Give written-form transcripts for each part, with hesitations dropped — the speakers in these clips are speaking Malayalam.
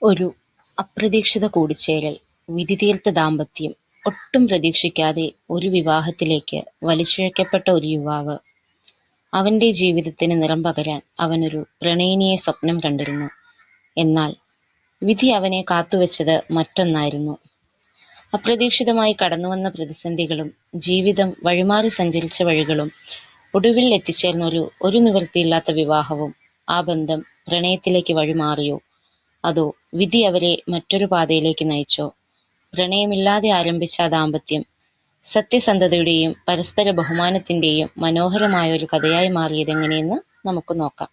ഒരു അപ്രതീക്ഷിത കൂടിച്ചേരൽ, വിധിതീർത്ത ദാമ്പത്യം. ഒട്ടും പ്രതീക്ഷിക്കാതെ ഒരു വിവാഹത്തിലേക്ക് വലിച്ചിഴക്കപ്പെട്ട ഒരു യുവാവ്. അവന്റെ ജീവിതത്തിന് നിറം പകരാൻ അവനൊരു പ്രണയിനിയെ സ്വപ്നം കണ്ടിരുന്നു. എന്നാൽ വിധി അവനെ കാത്തുവച്ചത് മറ്റൊന്നായിരുന്നു. അപ്രതീക്ഷിതമായി കടന്നുവന്ന പ്രതിസന്ധികളും ജീവിതം വഴിമാറി സഞ്ചരിച്ച വഴികളും ഒടുവിൽ എത്തിച്ചേർന്ന ഒരു നിവൃത്തിയില്ലാത്ത വിവാഹവും ആ ബന്ധം പ്രണയത്തിലേക്ക് വഴിമാറിയോ, അതോ വിധി അവരെ മറ്റൊരു പാതയിലേക്ക് നയിച്ചോ? പ്രണയമില്ലാതെ ആരംഭിച്ച ആ ദാമ്പത്യം സത്യസന്ധതയുടെയും പരസ്പര ബഹുമാനത്തിന്റെയും മനോഹരമായ ഒരു കഥയായി മാറിയതെങ്ങനെയെന്ന് നമുക്ക് നോക്കാം.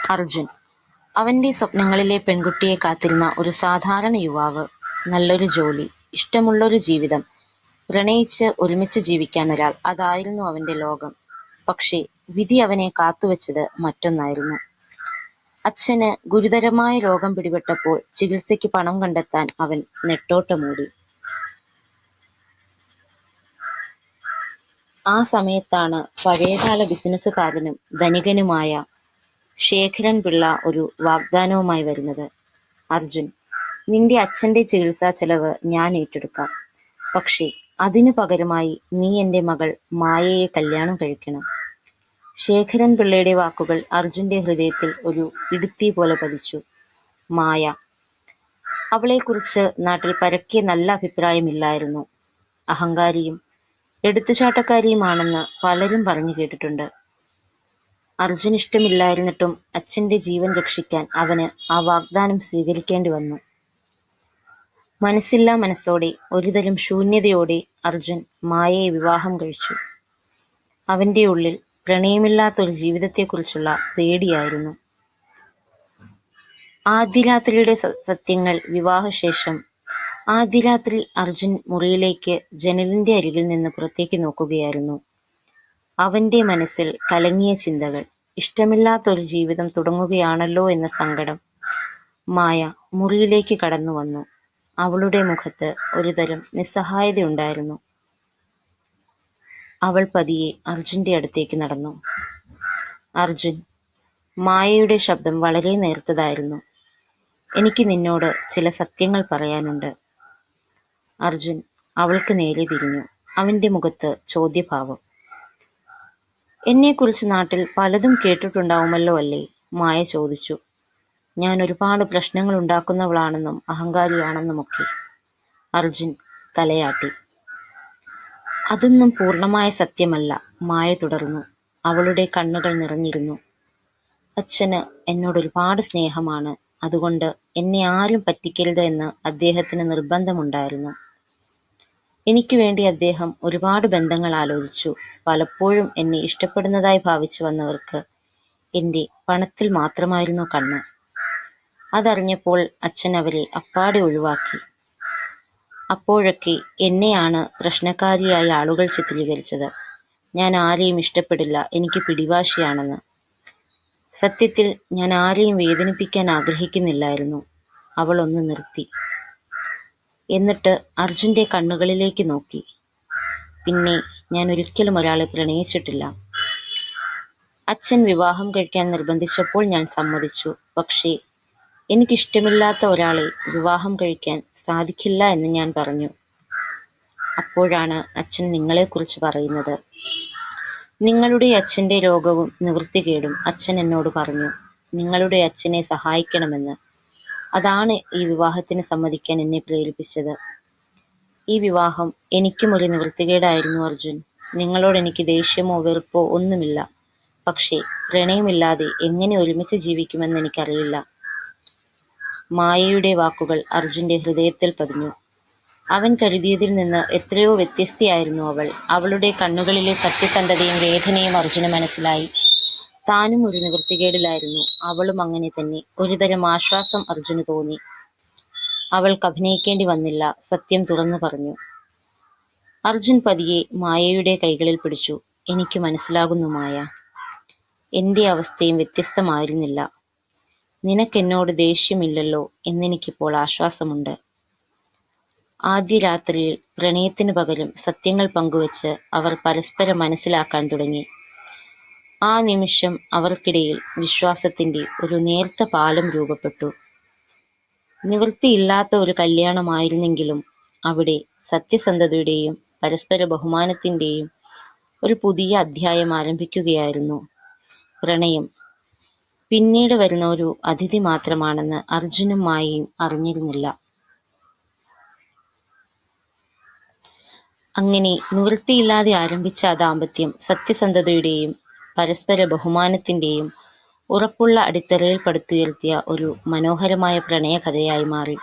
അർജുൻ. അവന്റെ സ്വപ്നങ്ങളിലെ പെൺകുട്ടിയെ കാത്തിരുന്ന ഒരു സാധാരണ യുവാവ്. നല്ലൊരു ജോലി, ഇഷ്ടമുള്ളൊരു ജീവിതം, പ്രണയിച്ച് ഒരുമിച്ച് ജീവിക്കാൻ ഒരാൾ. അതായിരുന്നു അവന്റെ ലോകം. പക്ഷേ വിധി അവനെ കാത്തുവച്ചത് മറ്റൊന്നായിരുന്നു. അച്ഛന് ഗുരുതരമായ രോഗം പിടിപെട്ടപ്പോൾ ചികിത്സയ്ക്ക് പണം കണ്ടെത്താൻ അവൻ നെട്ടോട്ടമോടി. ആ സമയത്താണ് പഴയകാല ബിസിനസ്സുകാരനും ധനികനുമായ ശേഖരൻ പിള്ള ഒരു വാഗ്ദാനവുമായി വരുന്നത്. അർജുൻ, നിന്റെ അച്ഛന്റെ ചികിത്സാ ചെലവ് ഞാൻ ഏറ്റെടുക്കാം. പക്ഷേ അതിനു പകരമായി നീ എൻ്റെ മകൾ മായയെ കല്യാണം കഴിക്കണം. ശേഖരൻ പിള്ളയുടെ വാക്കുകൾ അർജുന്റെ ഹൃദയത്തിൽ ഒരു ഇടുത്തി പോലെ പതിച്ചു. മായ. അവളെക്കുറിച്ച് നാട്ടിൽ പരക്കെ നല്ല അഭിപ്രായമില്ലായിരുന്നു. അഹങ്കാരിയും എടുത്തുചാട്ടക്കാരിയുമാണെന്ന് പലരും പറഞ്ഞു കേട്ടിട്ടുണ്ട്. അർജുൻ ഇഷ്ടമില്ലായിരുന്നിട്ടും അച്ഛന്റെ ജീവൻ രക്ഷിക്കാൻ അവന് ആ വാഗ്ദാനം സ്വീകരിക്കേണ്ടി വന്നു. മനസ്സില്ലാ മനസ്സോടെ, ഒരുതരം ശൂന്യതയോടെ അർജുൻ മായയെ വിവാഹം കഴിച്ചു. അവന്റെ ഉള്ളിൽ പ്രണയമില്ലാത്തൊരു ജീവിതത്തെക്കുറിച്ചുള്ള പേടിയായിരുന്നു. ആദ്യ രാത്രിയുടെ സത്യങ്ങൾ. വിവാഹശേഷം ആദ്യ രാത്രി അർജുൻ മുറിയിലേക്ക് ജനലിന്റെ അരികിൽ നിന്ന് പുറത്തേക്ക് നോക്കുകയായിരുന്നു. അവന്റെ മനസ്സിൽ കലങ്ങിയ ചിന്തകൾ. ഇഷ്ടമില്ലാത്തൊരു ജീവിതം തുടങ്ങുകയാണല്ലോ എന്ന സങ്കടം. മായ മുറിയിലേക്ക് കടന്നു വന്നു. അവളുടെ മുഖത്ത് ഒരുതരം നിസ്സഹായതയുണ്ടായിരുന്നു. അവൾ പതിയെ അർജുന്റെ അടുത്തേക്ക് നടന്നു. അർജുൻ. മായയുടെ ശബ്ദം വളരെ നേർത്തതായിരുന്നു. എനിക്ക് നിന്നോട് ചില സത്യങ്ങൾ പറയാനുണ്ട്. അർജുൻ അവൾക്ക് നേരെ തിരിഞ്ഞു. അവന്റെ മുഖത്ത് ചോദ്യഭാവം. എന്നെക്കുറിച്ച് നാട്ടിൽ പലതും കേട്ടിട്ടുണ്ടാവുമല്ലോ അല്ലേ? മായ ചോദിച്ചു. ഞാൻ ഒരുപാട് പ്രശ്നങ്ങൾ ഉണ്ടാക്കുന്നവളാണെന്നും അഹങ്കാരിയാണെന്നുമൊക്കെ. അർജുൻ തലയാട്ടി. അതൊന്നും പൂർണ്ണമായ സത്യമല്ല, മായ തുടർന്നു. അവളുടെ കണ്ണുകൾ നിറഞ്ഞിരുന്നു. അച്ഛന് എന്നോട് ഒരുപാട് സ്നേഹമാണ്. അതുകൊണ്ട് എന്നെ ആരും പറ്റിക്കരുത് എന്ന് അദ്ദേഹത്തിന് നിർബന്ധമുണ്ടായിരുന്നു. എനിക്ക് വേണ്ടി അദ്ദേഹം ഒരുപാട് ബന്ധങ്ങൾ ആലോചിച്ചു. പലപ്പോഴും എന്നെ ഇഷ്ടപ്പെടുന്നതായി ഭാവിച്ചു വന്നവർക്ക് എൻ്റെ പണത്തിൽ മാത്രമായിരുന്നു കണ്ണ്. അതറിഞ്ഞപ്പോൾ അച്ഛൻ അവരെ അപ്പാടെ ഒഴിവാക്കി. അപ്പോഴൊക്കെ എന്നെയാണ് പ്രശ്നക്കാരിയായി ആളുകൾ ചിത്രീകരിച്ചത്. ഞാൻ ആരെയും ഇഷ്ടപ്പെടില്ല, എനിക്ക് പിടിവാശിയാണെന്ന്. സത്യത്തിൽ ഞാൻ ആരെയും വേദനിപ്പിക്കാൻ ആഗ്രഹിക്കുന്നില്ലായിരുന്നു. അവൾ ഒന്ന് നിർത്തി. എന്നിട്ട് അർജുന്റെ കണ്ണുകളിലേക്ക് നോക്കി. പിന്നെ ഞാൻ ഒരിക്കലും ഒരാളെ പ്രണയിച്ചിട്ടില്ല. അച്ഛൻ വിവാഹം കഴിക്കാൻ നിർബന്ധിച്ചപ്പോൾ ഞാൻ സമ്മതിച്ചു. പക്ഷേ എനിക്കിഷ്ടമില്ലാത്ത ഒരാളെ വിവാഹം കഴിക്കാൻ സാധിക്കില്ല എന്ന് ഞാൻ പറഞ്ഞു. അപ്പോഴാണ് അച്ഛൻ നിങ്ങളെക്കുറിച്ച് പറയുന്നത്. നിങ്ങളുടെ അച്ഛന്റെ രോഗവും നിവൃത്തികേടും അച്ഛൻ എന്നോട് പറഞ്ഞു. നിങ്ങളുടെ അച്ഛനെ സഹായിക്കണമെന്ന്. അതാണ് ഈ വിവാഹത്തിന് സമ്മതിക്കാൻ എന്നെ പ്രേരിപ്പിച്ചത്. ഈ വിവാഹം എനിക്കും ഒരു നിവൃത്തികേടായിരുന്നു അർജുൻ. നിങ്ങളോട് എനിക്ക് ദേഷ്യമോ വെറുപ്പോ ഒന്നുമില്ല. പക്ഷേ പ്രണയമില്ലാതെ എങ്ങനെ ഒരുമിച്ച് ജീവിക്കുമെന്ന് എനിക്കറിയില്ല. മായയുടെ വാക്കുകൾ അർജുന്റെ ഹൃദയത്തിൽ പതിഞ്ഞു. അവൻ കരുതിയതിൽ നിന്ന് എത്രയോ വ്യത്യസ്തയായിരുന്നു അവൾ. അവളുടെ കണ്ണുകളിലെ സത്യസന്ധതയും വേദനയും അർജുന് മനസ്സിലായി. താനും ഒരു നിവൃത്തികേടിലായിരുന്നു. അവളും അങ്ങനെ തന്നെ. ഒരുതരം ആശ്വാസം അർജുന് തോന്നി. അവൾക്ക് അഭിനയിക്കേണ്ടി വന്നില്ല, സത്യം തുറന്നു പറഞ്ഞു. അർജുൻ പതിയെ മായയുടെ കൈകളിൽ പിടിച്ചു. എനിക്ക് മനസ്സിലാകുന്നു മായ. എൻ്റെ അവസ്ഥയും വ്യത്യസ്തമായിരുന്നില്ല. നിനക്കെന്നോട് ദേഷ്യമില്ലല്ലോ എന്നെനിക്കിപ്പോൾ ആശ്വാസമുണ്ട്. ആദ്യ രാത്രിയിൽ പ്രണയത്തിനു പകരം സത്യങ്ങൾ പങ്കുവച്ച് അവർ പരസ്പരം മനസ്സിലാക്കാൻ തുടങ്ങി. ആ നിമിഷം അവർക്കിടയിൽ വിശ്വാസത്തിന്റെ ഒരു നേർത്ത പാലം രൂപപ്പെട്ടു. നിവൃത്തിയില്ലാത്ത ഒരു കല്യാണമായിരുന്നെങ്കിലും അവിടെ സത്യസന്ധതയുടെയും പരസ്പര ബഹുമാനത്തിന്റെയും ഒരു പുതിയ അധ്യായം ആരംഭിക്കുകയായിരുന്നു. പ്രണയം പിന്നീട് വരുന്ന ഒരു അതിഥി മാത്രമാണെന്ന് അർജുനും മായയും അറിഞ്ഞിരുന്നില്ല. അങ്ങനെ നിവൃത്തിയില്ലാതെ ആരംഭിച്ച ആ ദാമ്പത്യം സത്യസന്ധതയുടെയും പരസ്പര ബഹുമാനത്തിന്റെയും ഉറപ്പുള്ള അടിത്തറയിൽ പടുത്തുയർത്തിയ ഒരു മനോഹരമായ പ്രണയകഥയായി മാറി.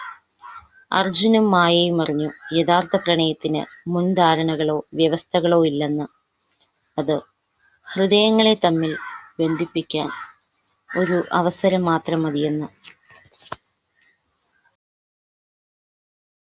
അർജുനും മായയും അറിഞ്ഞു, യഥാർത്ഥ പ്രണയത്തിന് മുൻധാരണകളോ വ്യവസ്ഥകളോ ഇല്ലെന്ന്. അത് ഹൃദയങ്ങളെ തമ്മിൽ ബന്ധിപ്പിക്കാൻ ഒരു അവസരം മാത്രം മതിയെന്ന്.